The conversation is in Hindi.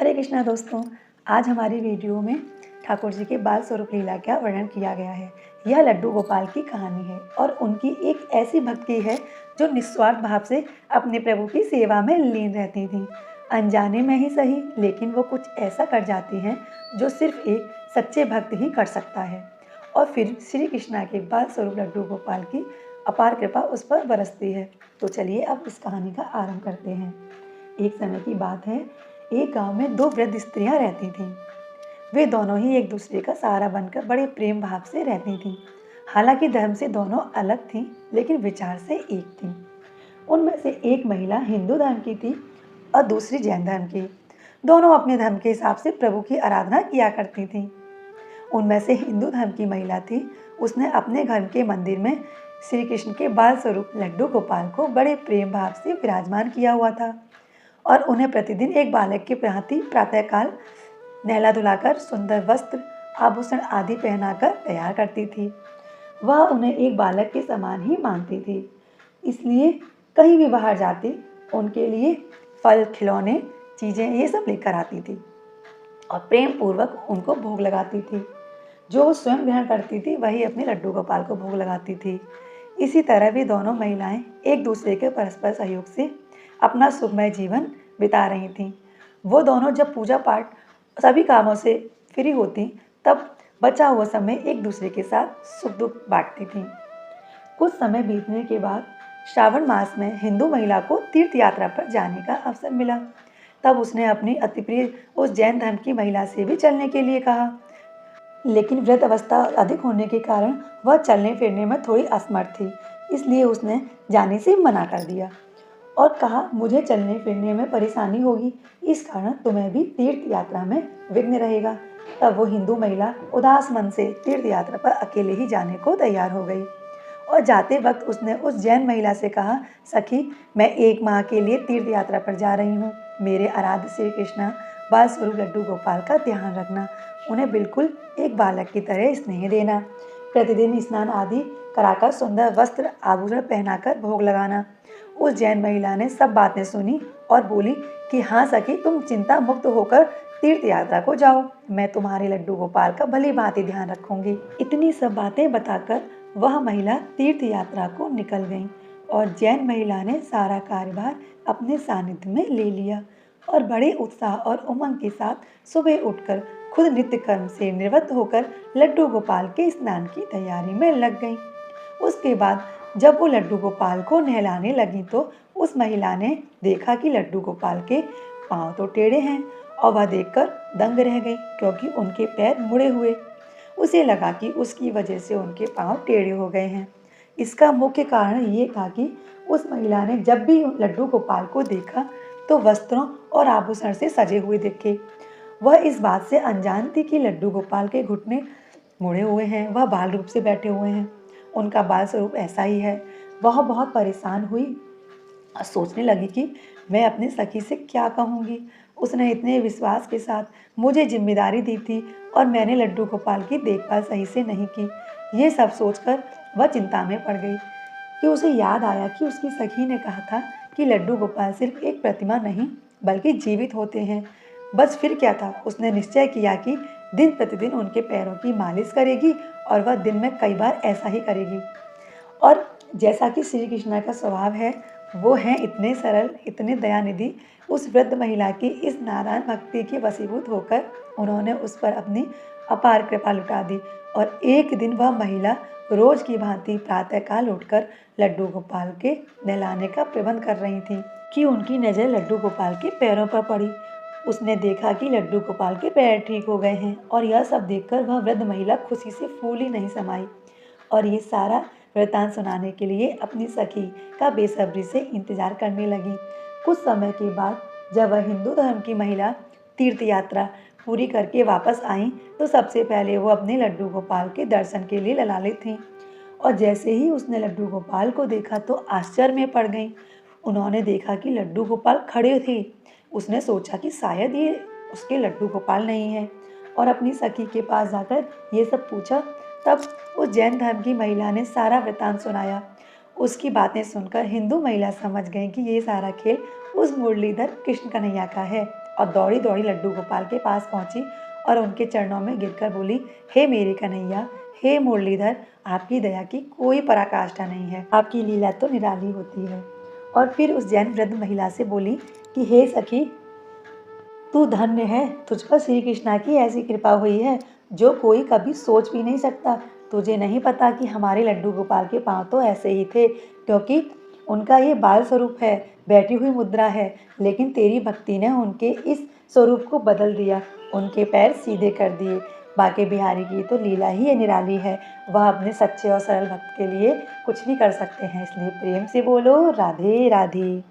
हरे कृष्णा दोस्तों, आज हमारी वीडियो में ठाकुर जी के बाल स्वरूप लीला का वर्णन किया गया है। यह लड्डू गोपाल की कहानी है और उनकी एक ऐसी भक्ति है जो निस्वार्थ भाव से अपने प्रभु की सेवा में लीन रहती थी। अनजाने में ही सही, लेकिन वो कुछ ऐसा कर जाती हैं जो सिर्फ एक सच्चे भक्त ही कर सकता है। और फिर श्री कृष्णा के बाल स्वरूप लड्डू गोपाल की अपार कृपा उस पर बरसती है। तो चलिए अब इस कहानी का आरंभ करते हैं। एक समय की बात है, एक गांव में दो वृद्ध स्त्रियां रहती थीं। वे दोनों ही एक दूसरे का सहारा बनकर बड़े प्रेम भाव से रहती थीं। हालांकि धर्म से दोनों अलग थीं, लेकिन विचार से एक थीं। उनमें से एक महिला हिंदू धर्म की थी और दूसरी जैन धर्म की। दोनों अपने धर्म के हिसाब से प्रभु की आराधना किया करती थीं। उनमें से हिंदू धर्म की महिला थी, उसने अपने घर के मंदिर में श्री कृष्ण के बाल स्वरूप लड्डू गोपाल को बड़े प्रेम भाव से विराजमान किया हुआ था और उन्हें प्रतिदिन एक बालक की भांति प्रातःकाल नहला धुलाकर सुंदर वस्त्र आभूषण आदि पहनाकर तैयार करती थी। वह उन्हें एक बालक के समान ही मानती थी, इसलिए कहीं भी बाहर जाती उनके लिए फल, खिलौने, चीज़ें ये सब लेकर आती थी और प्रेम पूर्वक उनको भोग लगाती थी। जो वो स्वयं ग्रहण करती थी वही अपने लड्डू गोपाल को भोग लगाती थी। इसी तरह भी दोनों महिलाएं एक दूसरे के परस्पर सहयोग से अपना सुखमय जीवन बिता रही थीं। वो दोनों जब पूजा पाठ सभी कामों से फ्री होती तब बचा हुआ समय एक दूसरे के साथ सुख दुख बांटती थीं। कुछ समय बीतने के बाद श्रावण मास में हिंदू महिला को तीर्थ यात्रा पर जाने का अवसर मिला। तब उसने अपनी अति प्रिय उस जैन धर्म की महिला से भी चलने के लिए कहा, लेकिन वृद्ध अवस्था अधिक होने के कारण वह चलने फिरने में थोड़ी असमर्थ थी, इसलिए उसने जाने से मना कर दिया और कहा, मुझे चलने फिरने में परेशानी होगी, इस कारण तुम्हें भी तीर्थ यात्रा में विघ्न रहेगा। तब वो हिंदू महिला उदास मन से तीर्थ यात्रा पर अकेले ही जाने को तैयार हो गई और जाते वक्त उसने उस जैन महिला से कहा, सखी, मैं 1 माह के लिए तीर्थ यात्रा पर जा रही हूँ। मेरे आराध्य श्री कृष्णा बाल स्वरूप लड्डू गोपाल का ध्यान रखना, उन्हें बिल्कुल एक बालक की तरह स्नेह देना, प्रतिदिन स्नान आदि कराकर सुंदर वस्त्र आभूषण पहनाकर भोग लगाना। उस जैन महिला ने सब बातें सुनी और बोली कि हाँ सखी, तुम चिंता मुक्त होकर तीर्थ यात्रा को जाओ, मैं तुम्हारे लड्डू गोपाल का भली भांति ध्यान रखूंगी। इतनी सब बातें बताकर वह महिला तीर्थ यात्रा को निकल गई और जैन महिला ने सारा कार्यभार अपने सानिध्य में ले लिया और बड़े उत्साह और उमंग के साथ सुबह उठकर खुद नित्य कर्म से निवृत्त होकर लड्डू गोपाल के स्नान की तैयारी में लग गई। उसके बाद जब वो लड्डू गोपाल को नहलाने लगी तो उस महिला ने देखा कि लड्डू गोपाल के पांव तो टेढ़े हैं और वह देखकर दंग रह गई, क्योंकि उनके पैर मुड़े हुए। उसे लगा कि उसकी वजह से उनके पांव टेढ़े हो गए हैं। इसका मुख्य कारण ये था कि उस महिला ने जब भी लड्डू गोपाल को देखा तो वस्त्रों और आभूषण से सजे हुए दिखे। वह इस बात से अनजान थी कि लड्डू गोपाल के घुटने मुड़े हुए हैं, वह बाल रूप से बैठे हुए हैं, उनका बाल स्वरूप ऐसा ही है। वह बहुत परेशान हुई और सोचने लगी कि मैं अपने सखी से क्या कहूँगी। उसने इतने विश्वास के साथ मुझे जिम्मेदारी दी थी और मैंने लड्डू गोपाल की देखभाल सही से नहीं की। ये सब सोचकर वह चिंता में पड़ गई कि उसे याद आया कि उसकी सखी ने कहा था कि लड्डू गोपाल सिर्फ एक प्रतिमा नहीं बल्कि जीवित होते हैं। बस फिर क्या था, उसने निश्चय किया कि दिन प्रतिदिन उनके पैरों की मालिश करेगी और वह दिन में कई बार ऐसा ही करेगी। और जैसा कि श्री कृष्ण का स्वभाव है, वो हैं इतने सरल, इतने दयानिधि। उस वृद्ध महिला की इस नारायण भक्ति के वशीभूत होकर उन्होंने उस पर अपनी अपार कृपा लुटा दी और एक दिन वह महिला रोज की भांति प्रातःकाल उठकर लड्डू गोपाल के नहलाने का प्रबंध कर रही थी कि उनकी नज़र लड्डू गोपाल के पैरों पर पड़ी। उसने देखा कि लड्डू गोपाल के पैर ठीक हो गए हैं और यह सब देखकर वह वृद्ध महिला खुशी से फूल ही नहीं समाई और ये सारा वृतांत सुनाने के लिए अपनी सखी का बेसब्री से इंतजार करने लगी। कुछ समय के बाद जब वह हिंदू धर्म की महिला तीर्थ यात्रा पूरी करके वापस आई तो सबसे पहले वो अपने लड्डू गोपाल के दर्शन के लिए ललायित थी और जैसे ही उसने लड्डू गोपाल को देखा तो आश्चर्य में पड़ गई। उन्होंने देखा कि लड्डू गोपाल खड़े थे। उसने सोचा कि शायद ये उसके लड्डू गोपाल नहीं है और अपनी सखी के पास जाकर ये सब पूछा। तब उस जैन धर्म की महिला ने सारा वृतांत सुनाया। उसकी बातें सुनकर हिंदू महिला समझ गई कि ये सारा खेल उस मुरलीधर कृष्ण कन्हैया का है और दौड़ी दौड़ी लड्डू गोपाल के पास पहुंची और उनके चरणों में गिरकर बोली, हे मेरे कन्हैया, हे मुरलीधर, आपकी दया की कोई पराकाष्ठा नहीं है, आपकी लीला तो निराली होती है। और फिर उस जैन वृद्ध महिला से बोली कि हे सखी, तू धन्य है, तुझ पर श्री कृष्णा की ऐसी कृपा हुई है जो कोई कभी सोच भी नहीं सकता। तुझे नहीं पता कि हमारे लड्डू गोपाल के पाँव तो ऐसे ही थे, क्योंकि उनका ये बाल स्वरूप है, बैठी हुई मुद्रा है, लेकिन तेरी भक्ति ने उनके इस स्वरूप को बदल दिया, उनके पैर सीधे कर दिए। बाके बिहारी की तो लीला ही ये निराली है, वह अपने सच्चे और सरल भक्त के लिए कुछ भी कर सकते हैं। इसलिए प्रेम से बोलो राधे राधे।